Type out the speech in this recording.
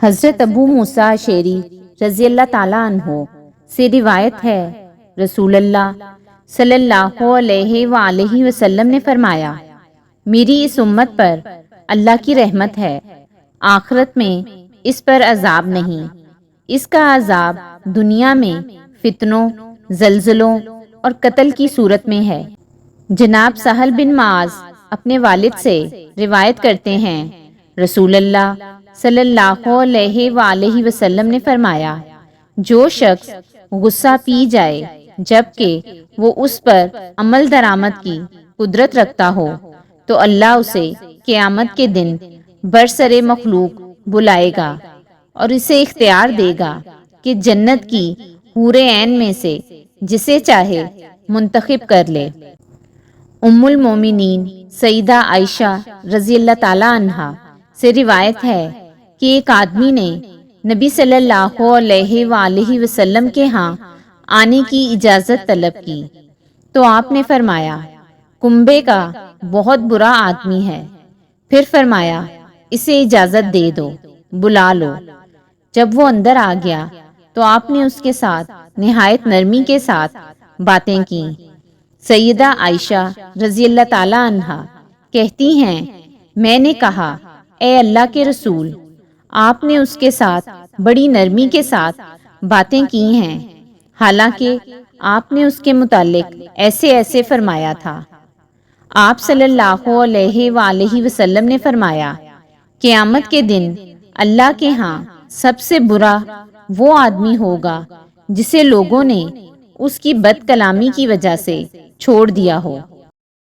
حضرت ابو موسیٰ اشعری رضی اللہ تعالیٰ عنہ سے روایت ہے، رسول اللہ صلی اللہ علیہ وآلہ وسلم نے فرمایا، میری اس امت پر اللہ کی رحمت ہے، آخرت میں اس پر عذاب نہیں۔ اس کا عذاب دنیا میں فتنوں، زلزلوں اور قتل کی صورت میں ہے۔ جناب سہل بن معاذ اپنے والد سے روایت کرتے ہیں، رسول اللہ صلی اللہ علیہ وآلہ وسلم نے فرمایا، جو شخص غصہ پی جائے جبکہ وہ اس پر عمل درآمد کی قدرت رکھتا ہو تو اللہ اسے قیامت کے دن برسر مخلوق بلائے گا اور اسے اختیار دے گا کہ جنت کی حور عین میں سے جسے چاہے منتخب کر لے۔ ام المومنین سیدہ عائشہ رضی اللہ تعالیٰ عنہا سے روایت ہے کہ ایک آدمی نے نبی صلی اللہ علیہ وآلہ وسلم کے ہاں آنے کی اجازت طلب کی تو آپ نے فرمایا، کنبے کا بہت برا آدمی ہے۔ پھر فرمایا، اسے اجازت دے دو، بلا لو۔ جب وہ اندر آ گیا تو آپ نے اس کے ساتھ نہایت نرمی کے ساتھ باتیں کی۔ سیدہ عائشہ رضی اللہ تعالیٰ عنہا کہتی ہیں، میں نے کہا، اے اللہ کے رسول، آپ نے اس کے ساتھ بڑی نرمی کے ساتھ باتیں کی ہیں، حالانکہ آپ نے اس کے متعلق ایسے ایسے فرمایا تھا۔ آپ صلی اللہ علیہ وآلہ وسلم نے فرمایا، قیامت کے دن اللہ کے ہاں سب سے برا وہ آدمی ہوگا جسے لوگوں نے اس کی بد کلامی کی وجہ سے چھوڑ دیا ہو۔